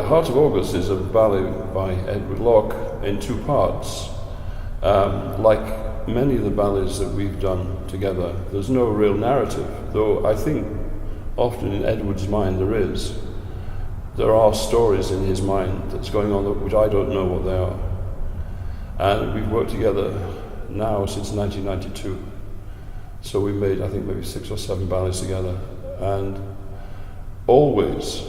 Heart of August is a ballet by Édouard Lock in two parts. Like many of the ballets that we've done together, there's no real narrative, though I think often in Edward's mind there is. There are stories in his mind that's going on which I don't know what they are. And we've worked together now since 1992. So we made, I think, maybe 6 or 7 ballets together. And always,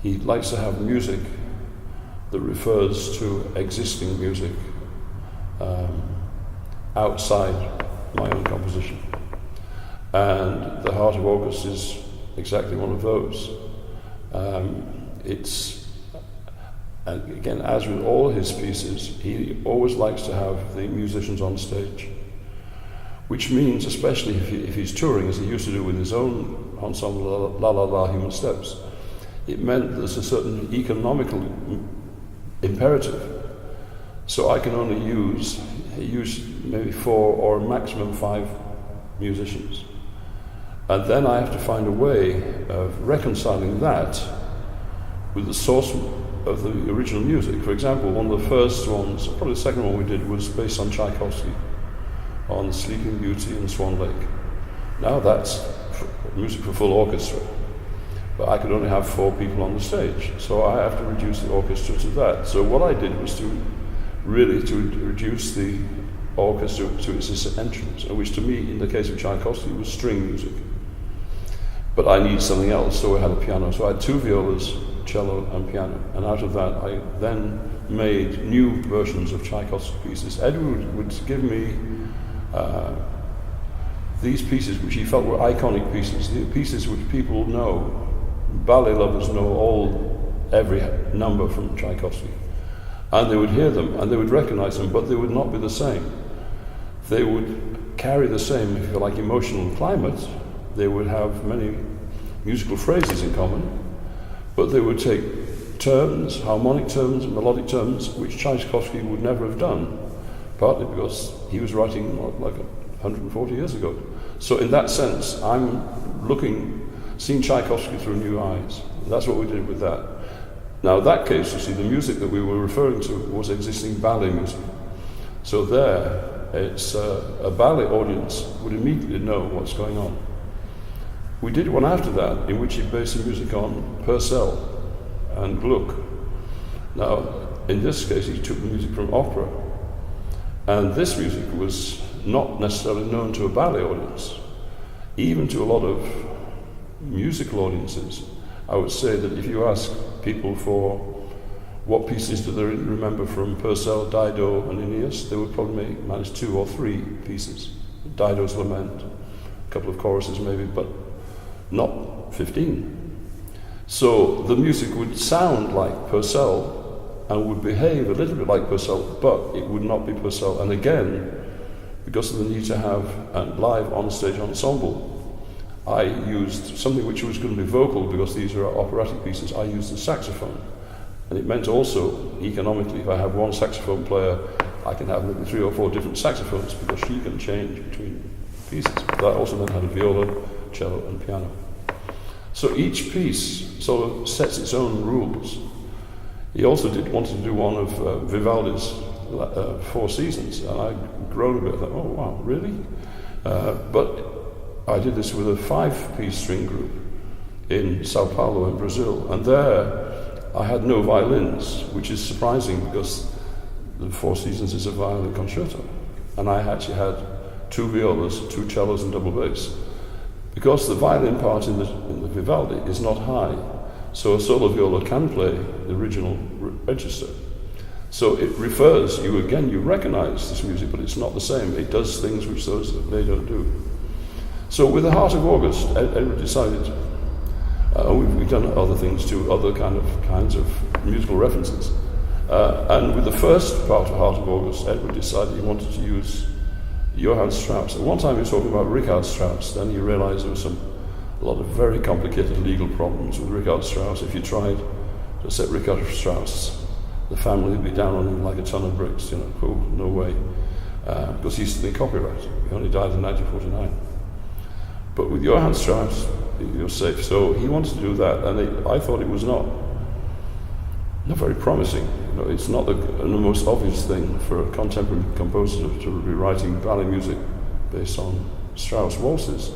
he likes to have music that refers to existing music outside my own composition. And The Heart of August is exactly one of those. And again, as with all his pieces, he always likes to have the musicians on stage, which means, especially if he's touring, as he used to do with his own ensemble, La La La Human Steps, it meant there's a certain economical imperative. So I can only use maybe 4 or maximum 5 musicians. And then I have to find a way of reconciling that with the source of the original music. For example, one of the first ones, probably the second one we did, was based on Tchaikovsky, on Sleeping Beauty and Swan Lake. Now that's music for full orchestra, but I could only have 4 people on the stage, so I have to reduce the orchestra to that. So what I did was to reduce the orchestra to its essentials, which to me, in the case of Tchaikovsky, was string music. But I need something else, so I had a piano. So I had 2 violas, cello and piano, and out of that I then made new versions of Tchaikovsky pieces. Edward would give me these pieces which he felt were iconic pieces, the pieces which people know, ballet lovers know every number from Tchaikovsky. And they would hear them and they would recognize them, but they would not be the same. They would carry the same, if you like, emotional climate. They would have many musical phrases in common, but they would take terms, harmonic terms, melodic terms, which Tchaikovsky would never have done, partly because he was writing like 140 years ago. So in that sense, I'm seeing Tchaikovsky through new eyes. That's what we did with that. Now in that case, you see, the music that we were referring to was existing ballet music. So there, it's a ballet audience would immediately know what's going on. We did one after that, in which he based the music on Purcell and Gluck. Now, in this case, he took the music from opera. And this music was not necessarily known to a ballet audience. Even to a lot of musical audiences, I would say that if you ask people for what pieces do they remember from Purcell, Dido, and Aeneas, they would probably manage 2 or 3 pieces. Dido's Lament, a couple of choruses maybe, but not 15. So the music would sound like Purcell and would behave a little bit like Purcell, but it would not be Purcell. And again, because of the need to have a live on-stage ensemble, I used something which was going to be vocal, because these are operatic pieces. I used the saxophone. And it meant also, economically, if I have one saxophone player, I can have maybe 3 or 4 different saxophones, because she can change between pieces. That also then had a viola, cello and piano. So each piece sort of sets its own rules. He also wanted to do one of Vivaldi's 4 Seasons, and I groaned a bit. I thought, oh wow, really? But I did this with a 5-piece string group in Sao Paulo in Brazil, and there I had no violins, which is surprising because the 4 Seasons is a violin concerto, and I actually had 2 violas, 2 cellos and double bass. Because the violin part in the Vivaldi is not high, so a solo viola can play the original register. So it refers, you recognize this music, but it's not the same. It does things which they don't do. So with The Heart of August, Edward decided, we've done other things too, other kinds of musical references. And with the first part of Heart of August, Edward decided he wanted to use Johann Strauss. At one time he was talking about Richard Strauss, then he realized there was a lot of very complicated legal problems with Richard Strauss. If you tried to set Richard Strauss, the family would be down on him like a ton of bricks, no way. Because he used to be copyright. He only died in 1949. But with Johann Strauss, you're safe. So he wanted to do that, and I thought it was not very promising. It's not the most obvious thing for a contemporary composer to be writing ballet music based on Strauss waltzes,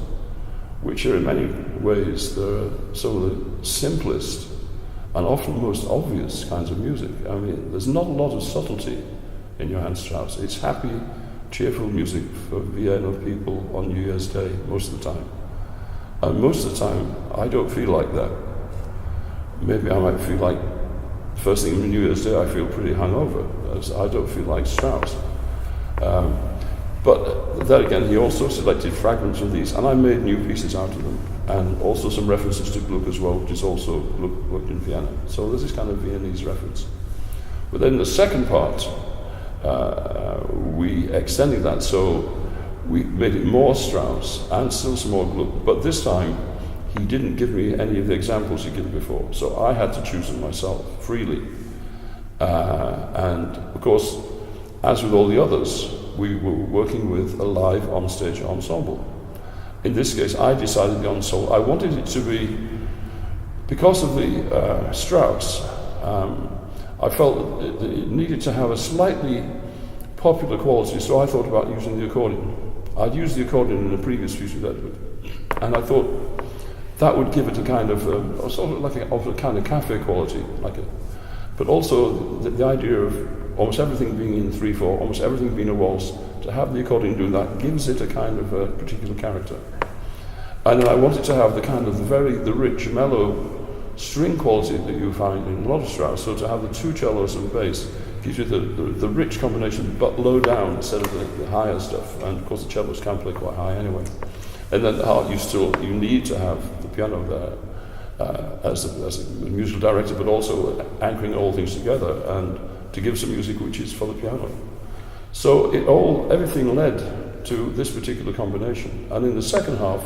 which are in many ways some of the simplest and often most obvious kinds of music. I mean, there's not a lot of subtlety in Johann Strauss. It's happy, cheerful music for Vienna people on New Year's Day most of the time. And most of the time, I don't feel like that. Maybe I might feel like, first thing on New Year's Day, I feel pretty hungover, as I don't feel like Strauss. But then again, he also selected fragments of these, and I made new pieces out of them, and also some references to Gluck as well, which is also Gluck worked in Vienna. So there's this kind of Viennese reference. But then the second part, we extended that, so we made it more Strauss and still some more Gluck, but this time he didn't give me any of the examples he'd given before, so I had to choose them myself, freely. And of course, as with all the others, we were working with a live on-stage ensemble. In this case, I decided the ensemble, I wanted it to be, because of the Strauss, I felt that it needed to have a slightly popular quality, so I thought about using the accordion. I'd used the accordion in a previous piece with Edward, and I thought that would give it a kind of, sort of like a kind of cafe quality, but also the idea of almost everything being in 3/4, almost everything being a waltz, to have the accordion doing that gives it a kind of a particular character. And then I wanted to have the kind of the rich, mellow string quality that you find in a lot of Strauss, so to have the two cellos and bass gives you the rich combination, but low down instead of the higher stuff, and of course the cellos can play quite high anyway. And then you need to have the piano there as a musical director, but also anchoring all things together and to give some music which is for the piano. So everything led to this particular combination. And in the second half,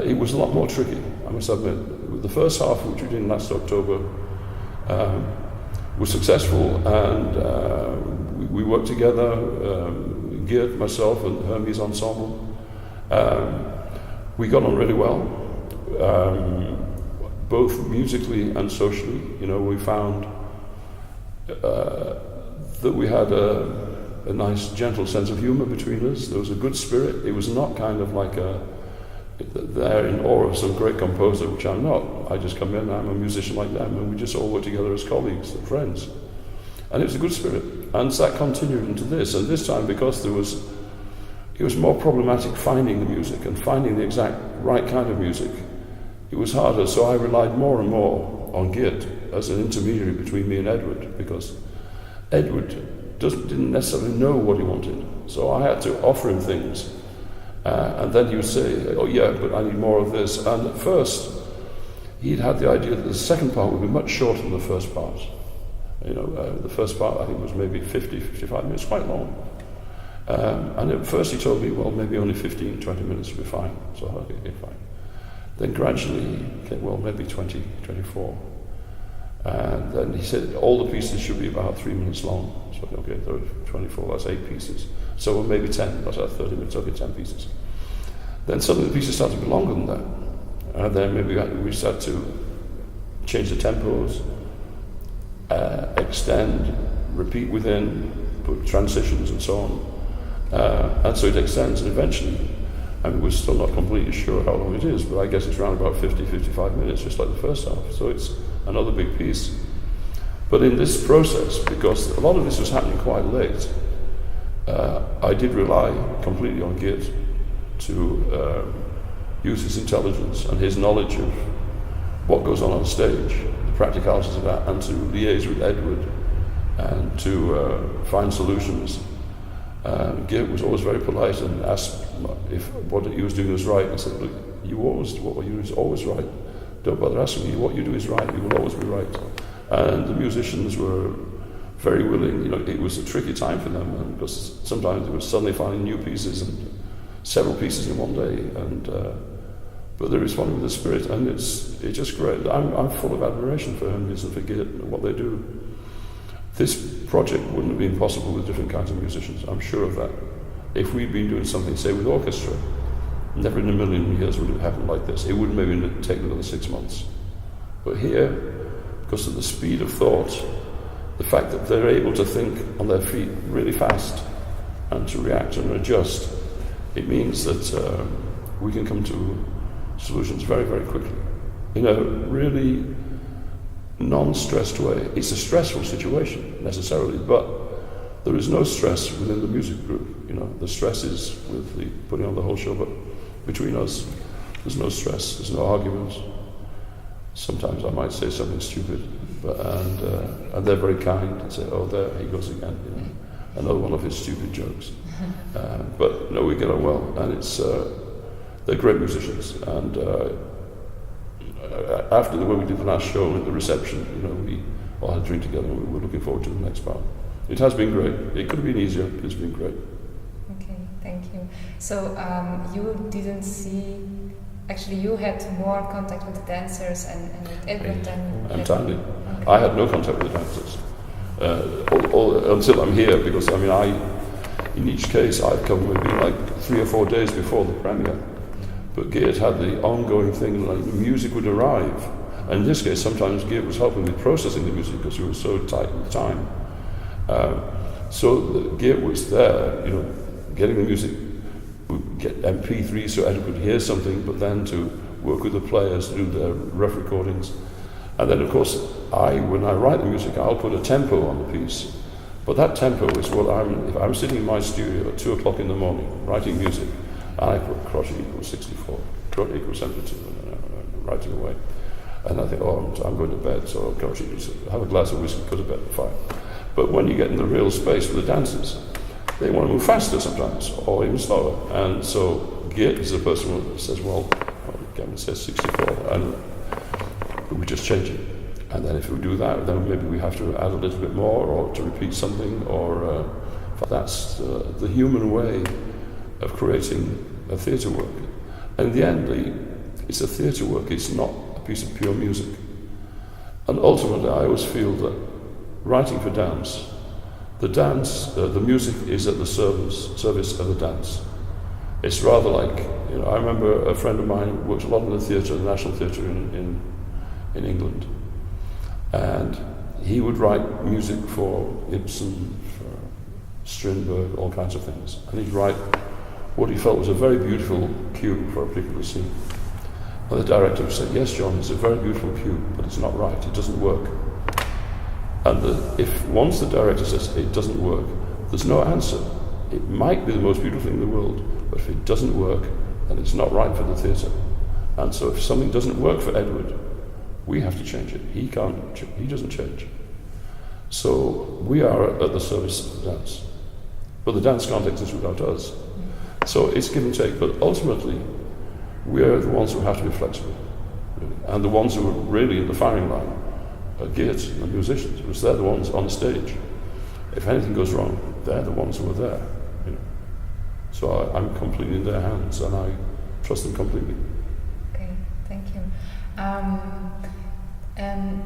it was a lot more tricky, I must admit. The first half, which we did last October, was successful, and we worked together, Geert, myself, and HERMESensemble. We got on really well, both musically and socially. We found that we had a nice, gentle sense of humour between us. There was a good spirit. It was not kind of like they're in awe of some great composer, which I'm not. I just come in, I'm a musician like them, and we just all work together as colleagues and friends. And it was a good spirit. And so that continued into this. And this time, because it was more problematic finding the music and finding the exact right kind of music, it was harder. So I relied more and more on Geert as an intermediary between me and Edward, because Edward didn't necessarily know what he wanted. So I had to offer him things. And then he would say, oh yeah, but I need more of this. And at first, he'd had the idea that the second part would be much shorter than the first part. The first part I think was maybe 50, 55 minutes, quite long. And at first he told me, well, maybe only 15, 20 minutes would be fine. So okay, fine. Then gradually, maybe 20, 24. And then he said all the pieces should be about 3 minutes long. So okay, 24, that's 8 pieces. So maybe 10, that's 30 minutes, okay, 10 pieces. Then suddenly the pieces started to be longer than that. And then maybe we started to change the tempos, extend, repeat within, put transitions and so on. And so it extends, and eventually, we're still not completely sure how long it is, but I guess it's around about 50, 55 minutes, just like the first half. So it's another big piece. But in this process, because a lot of this was happening quite late, I did rely completely on Geert to use his intelligence and his knowledge of what goes on stage, the practicalities of that, and to liaise with Edward and to find solutions. Geert was always very polite and asked if what he was doing was right. I said, look, what you do is always right. Don't bother asking me. What you do is right. You will always be right. And the musicians were very willing. It was a tricky time for them, because sometimes they were suddenly finding new pieces and several pieces in one day. But they responded with the spirit, and it's just great. I'm full of admiration for Hermes and for Geert and what they do. This project wouldn't have been possible with different kinds of musicians. I'm sure of that. If we'd been doing something, say, with orchestra, Never in a million years would it happen like this. It would maybe take another 6 months. But here, because of the speed of thought, the fact that they're able to think on their feet really fast and to react and adjust, it means that we can come to solutions very, very quickly in a really non-stressed way. It's a stressful situation necessarily, but there is no stress within the music group. The stress is with the putting on the whole show, but between us, there's no stress, there's no arguments. Sometimes I might say something stupid, and they're very kind and say, "Oh, there he goes again," another one of his stupid jokes. But no, we get on well, and they're great musicians. And when we did the last show at the reception, we all had a drink together, and we were looking forward to the next part. It has been great. It could have been easier, but it's been great. Okay, thank you. So you didn't see. Actually, you had more contact with the dancers and with Édouard than... Entirely. Okay. I had no contact with the dancers until I'm here, because in each case I've come maybe like 3 or 4 days before the premiere. But Geert had the ongoing thing, like the music would arrive. And in this case, sometimes Geert was helping with processing the music because we were so tight with time. So Geert was there, getting the music. Get MP3 so Ed could hear something, but then to work with the players to do their rough recordings. And then, of course, when I write the music, I'll put a tempo on the piece. But that tempo is what if I'm sitting in my studio at 2 o'clock in the morning writing music, and I put crotchet equals 64, crotchet equals 72, and writing away. And I think, I'm going to bed, so crotchet equals, have a glass of whiskey, go to bed at 5. But when you get in the real space with the dancers, they want to move faster sometimes, or even slower. And so Geert is the person who says, Gavin says 64, and we just change it. And then if we do that, then maybe we have to add a little bit more, or to repeat something, or that's the human way of creating a theatre work. And in the end, it's a theatre work, it's not a piece of pure music. And ultimately, I always feel that writing for dance, the music is at the service of the dance. It's rather like, I remember a friend of mine who worked a lot in the theatre, the National Theatre in England, and he would write music for Ibsen, for Strindberg, all kinds of things, and he'd write what he felt was a very beautiful cue for a particular scene. And the director would say, "Yes, John, it's a very beautiful cue, but it's not right, it doesn't work." And if once the director says it doesn't work, there's no answer. It might be the most beautiful thing in the world, but if it doesn't work, then it's not right for the theatre. And so if something doesn't work for Édouard, we have to change it. He doesn't change. So we are at the service of the dance. But the dance can't exist without us. So it's give and take. But ultimately, we're the ones who have to be flexible, really. And the ones who are really in the firing line are Geert and the musicians, because they're the ones on the stage. If anything goes wrong, they're the ones who are there. So I'm completely in their hands, and I trust them completely. Okay, thank you. And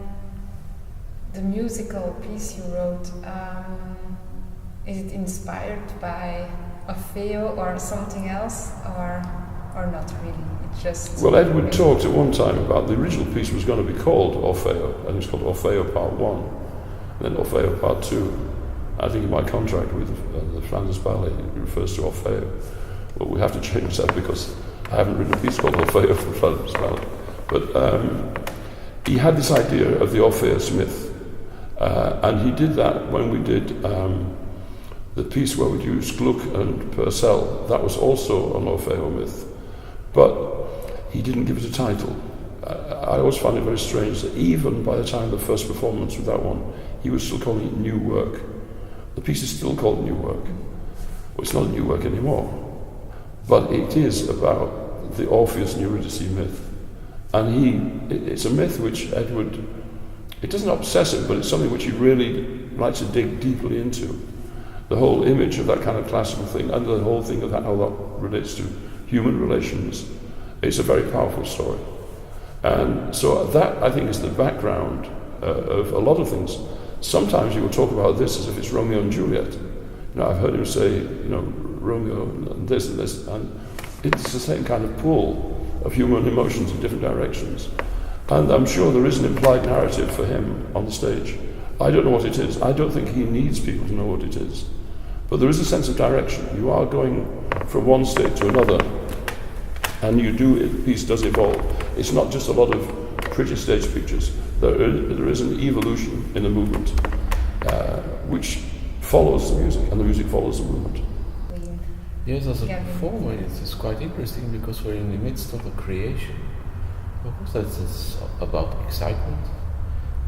the musical piece you wrote, is it inspired by Orfeo or something else, or not really? It's just... Well, Édouard talked at one time about the original piece was going to be called Orfeo, and it was called Orfeo Part 1, and then Orfeo Part 2. I think in my contract with the Flanders Ballet, it refers to Orfeo. Well, we have to change that because I haven't written a piece called Orfeo for Flanders Ballet. But he had this idea of the Orpheus myth, and he did that when we did the piece where we used Gluck and Purcell. That was also an Orfeo myth, but he didn't give it a title. I always found it very strange that even by the time of the first performance with that one, he was still calling it New Work. The piece is still called New Work. Well, it's not a new work anymore, but it is about the Orpheus and Eurydice myth. And it's a myth which Édouard, it doesn't obsess him, but it's something which he really likes to dig deeply into. The whole image of that kind of classical thing, and the whole thing of that, how that relates to human relations. It's a very powerful story. And so that, I think, is the background of a lot of things. Sometimes you will talk about this as if it's Romeo and Juliet. I've heard him say, Romeo and this, and it's the same kind of pull of human emotions in different directions. And I'm sure there is an implied narrative for him on the stage. I don't know what it is. I don't think he needs people to know what it is. But there is a sense of direction. You are going from one state to another, and the piece does evolve. It's not just a lot of pretty stage pictures. There is an evolution in the movement, which follows the music, and the music follows the movement. Yes, as a performer, it's quite interesting because we're in the midst of a creation. Of course, it's about excitement.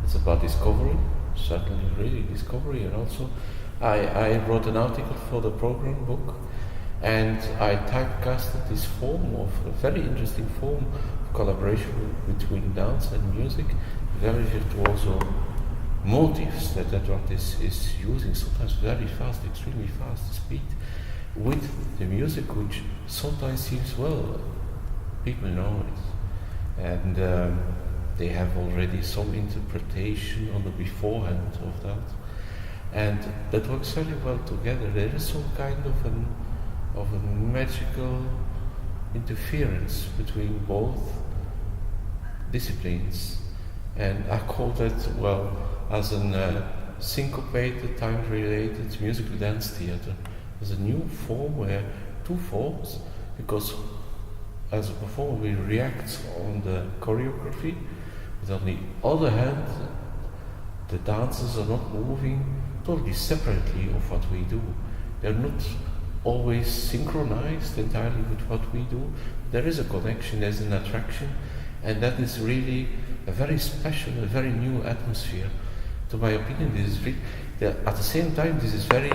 It's about discovery, certainly really discovery, and also I wrote an article for the program book, and I typecasted this form of a very interesting form of collaboration between dance and music, very virtuoso motives that Édouard is using, sometimes very fast, extremely fast speed, with the music, which sometimes seems, well, people know it, and they have already some interpretation on the beforehand of that, and that works very well together. There is some kind of a magical interference between both disciplines, and I call that, well, as a syncopated, time-related musical dance theatre. There's a new form where two forms, because as a performer we react on the choreography, but on the other hand the dancers are not moving totally separately of what we do. They're not always synchronized entirely with what we do. There is a connection, there's an attraction, and that is really a very special, a very new atmosphere. To my opinion, this is at the same time this is very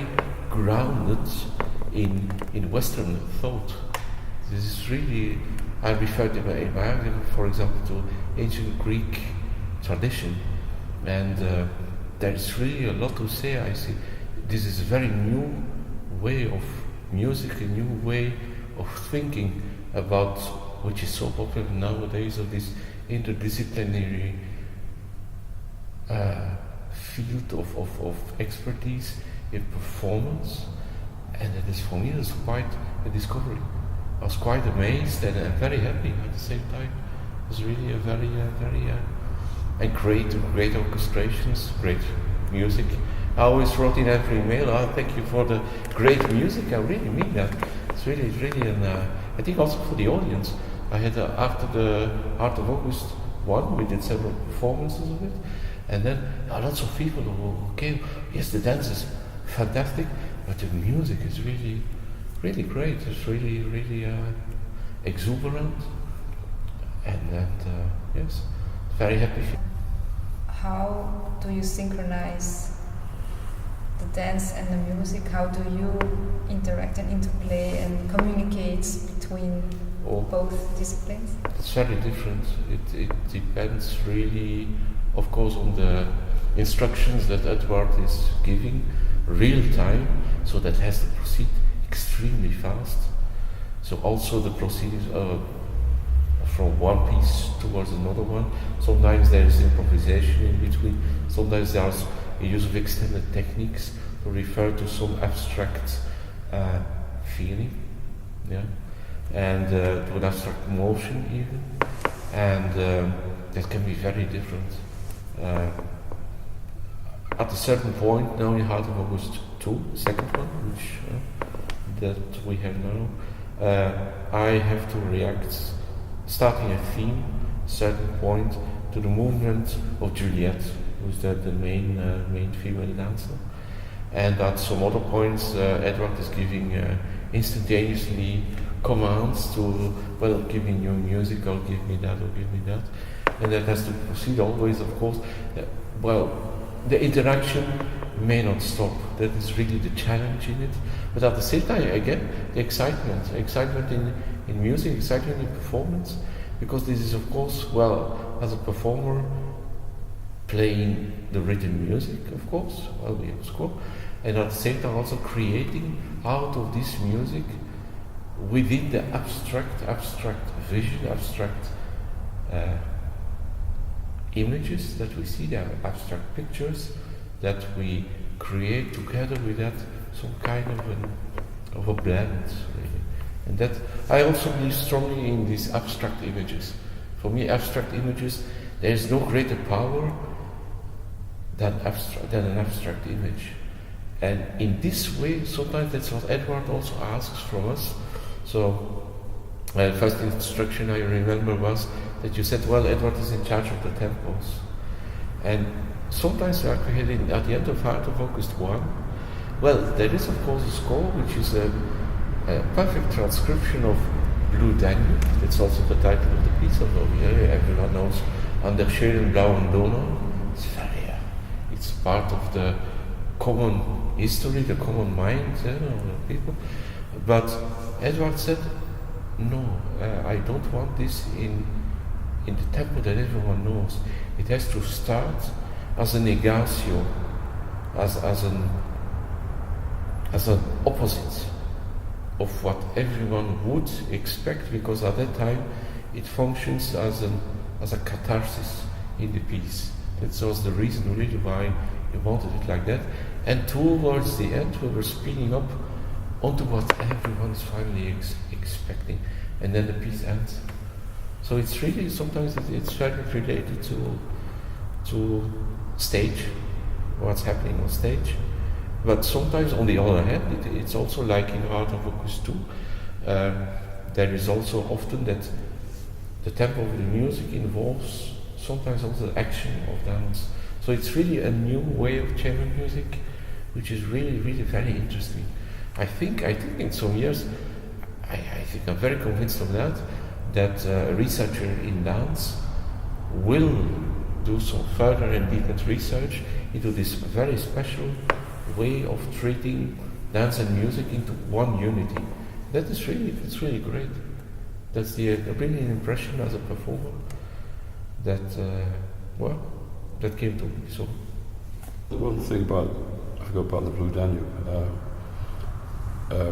grounded in Western thought. This is really, I referred in my argument, for example, to ancient Greek tradition, and there is really a lot to say. I see this is a very new way of music, a new way of thinking about, which is so popular nowadays, of this interdisciplinary field of expertise in performance, and it is, for me, it's quite a discovery. I was quite amazed and very happy at the same time. It was really a very and great orchestrations, great music. I always wrote in every email, thank you for the great music. I really mean that. It's really, and I think also for the audience. I had after the Art of August 1, we did several performances of it, and then lots of people who came. Yes, the dance is fantastic, but the music is really, really great. It's really, exuberant, and yes, very happy. How do you synchronize the dance and the music? How do you interact and interplay and communicate between both disciplines? It's very different. It depends really, of course, on the instructions that Édouard is giving, real time, so that has to proceed extremely fast. So also the proceedings from one piece towards another one. Sometimes there is improvisation in between. Sometimes there's a use of extended techniques to refer to some abstract feeling, yeah, and to an abstract motion even, and that can be very different. At a certain point, now in Heart of August 2, second one, which that we have now, I have to react, starting a theme, certain point, to the movement of Juliet, who's the main female dancer, and at some other points, Édouard is giving instantaneously commands to, well, give me new music, or give me that, and that has to proceed always, of course. The interaction may not stop. That is really the challenge in it. But at the same time, again, the excitement in music, excitement in performance, because this is, of course, well, as a performer, playing the written music, of course, well, we have score, and at the same time also creating out of this music within the abstract vision, abstract images that we see, there are abstract pictures that we create together with that, some kind of a blend, really. And that I also believe strongly in these abstract images. For me, abstract images, there is no greater power than an abstract image. And in this way, sometimes that's what Édouard also asks from us. So, first instruction I remember was that you said, well, Édouard is in charge of the tempos. And sometimes we are creating, at the end of Art of Opus 1, well, there is of course a score which is a perfect transcription of Blue Danube. That's also the title of the piece, although everyone knows Under schönen blauen Donau. It's part of the common history, the common mind of the people. But Édouard said, no, I don't want this in the tempo that everyone knows. It has to start as a negatio, as an opposite of what everyone would expect, because at that time it functions as a catharsis in the piece. That was the reason really why we wanted it like that. And towards the end we were speeding up onto what everyone's finally expecting, and then the piece ends. So it's really, sometimes it's very related to stage, what's happening on stage. But sometimes, on the other hand, it's also like in Art of Opus 2, there is also often that the tempo of the music involves sometimes also the action of dance. So it's really a new way of chamber music, which is really, really very interesting. I think in some years, I think I'm very convinced of that a researcher in dance will do some further and deeper research into this very special way of treating dance and music into one unity. It's really great. That's the brilliant impression as a performer that came to me. So the one thing I forgot about the Blue Danube.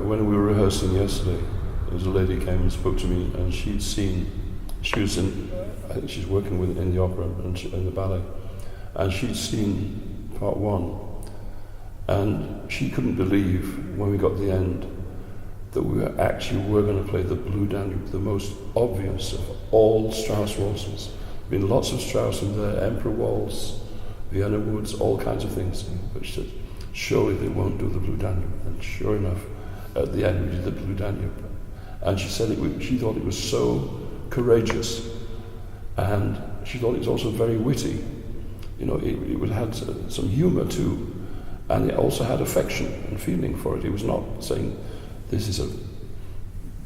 When we were rehearsing yesterday, there was a lady came and spoke to me, and she was I think she's working with it in the opera and in the ballet, and she'd seen part one. And she couldn't believe when we got to the end that we were going to play the Blue Danube, the most obvious of all Strauss waltzes. There've been lots of Strauss in there, Emperor Waltz, Vienna Woods, all kinds of things. But she said, surely they won't do the Blue Danube. And sure enough, at the end we did the Blue Danube. And she said she thought it was so courageous, and she thought it was also very witty. It had some humour too. And it also had affection and feeling for it. He was not saying, this is a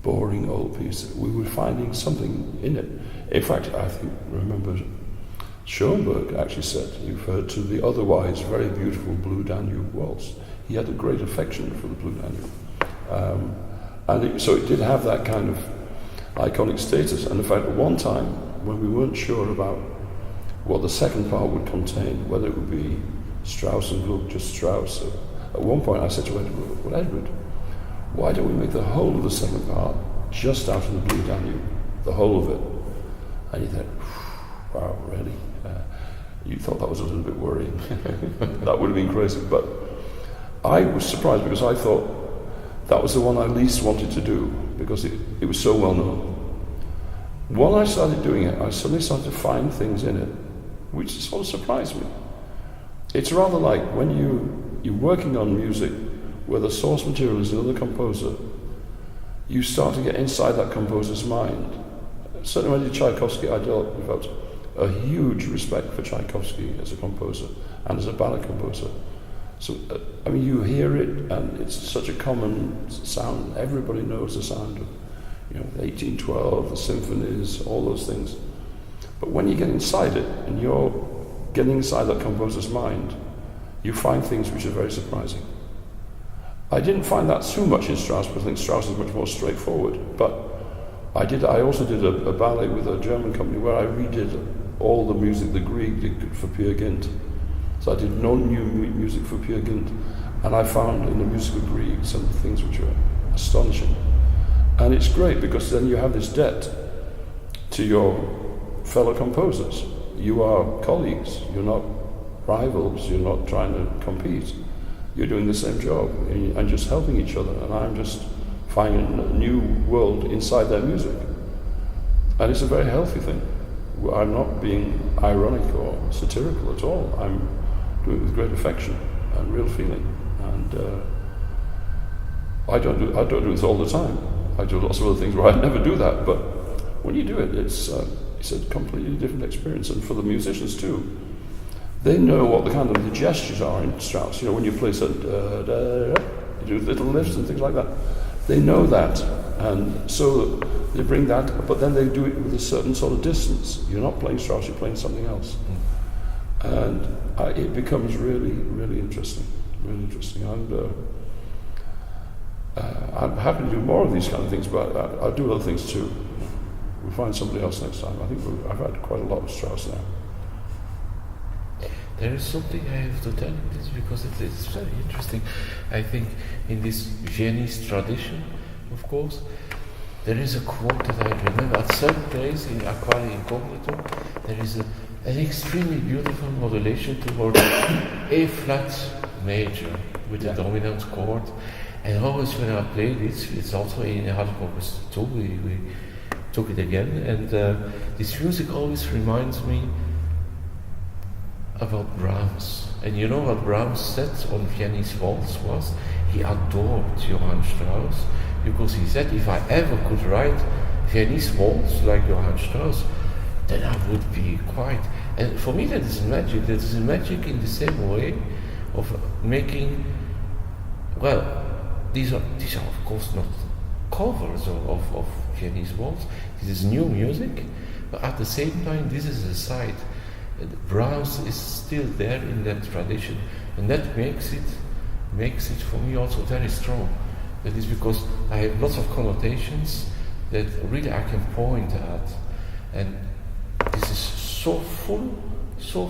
boring old piece. We were finding something in it. In fact, remember Schoenberg actually said, he referred to the otherwise very beautiful Blue Danube waltz. He had a great affection for the Blue Danube. So it did have that kind of iconic status. And in fact, at one time, when we weren't sure about what the second part would contain, whether it would be Strauss and Gluck, just Strauss. At one point I said to Edward, well, Edward, why don't we make the whole of the second part just out of the Blue Danube, the whole of it? And he thought, wow, really? You thought that was a little bit worrying. That would have been crazy. But I was surprised because I thought that was the one I least wanted to do because it was so well known. When I started doing it, I suddenly started to find things in it which sort of surprised me. It's rather like when you're working on music where the source material is another composer, you start to get inside that composer's mind. Certainly when I did Tchaikovsky, I developed a huge respect for Tchaikovsky as a composer and as a ballet composer. So, you hear it, and it's such a common sound. Everybody knows the sound of, 1812, the symphonies, all those things. But when you get inside it, and you're getting inside that composer's mind, you find things which are very surprising. I didn't find that too much in Strauss, because I think Strauss is much more straightforward. But I also did a ballet with a German company where I redid all the music the Grieg did for Peer Gynt. So I did no new music for Peer Gynt, and I found in the music of Grieg some things which are astonishing. And it's great because then you have this debt to your fellow composers. You are colleagues, you're not rivals, you're not trying to compete. You're doing the same job and just helping each other, and I'm just find a new world inside their music. And it's a very healthy thing. I'm not being ironic or satirical at all. I'm doing it with great affection and real feeling. And I don't do this all the time. I do lots of other things where I never do that. But when you do it, it's a completely different experience. And for the musicians too, they know what the kind of the gestures are in Strauss. You know, when you play you do little lifts and things like that. They know that, and so they bring that, but then they do it with a certain sort of distance. You're not playing Strauss, you're playing something else. And it becomes really, really interesting. Really interesting. And I'm happy to do more of these kind of things, but I'll do other things too. We'll find somebody else next time. I think I've had quite a lot of Strauss now. There is something I have to tell you this because it's very interesting. I think in this Viennese tradition, of course, there is a quote that I remember at some place in Aquari Incognito. There is an extremely beautiful modulation toward A flat major with a dominant chord. And always when I play this, it's also in Hardcore 2, we took it again. And this music always reminds me about Brahms. And you know what Brahms said on Viennese Waltz was? He adored Johann Strauss because he said, if I ever could write Viennese Waltz like Johann Strauss, then I would be quite... And for me that is magic. That is magic in the same way of making... Well, these are of course not covers of Viennese Waltz. This is new music, but at the same time this is a side. Brahms is still there in that tradition, and that makes it for me also very strong. That is because I have lots of connotations that really I can point at, and this is so full of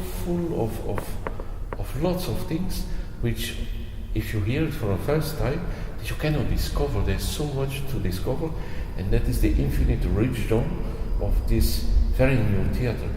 lots of things which, if you hear it for the first time, that you cannot discover. There's so much to discover, and that is the infinite wisdom of this very new theater.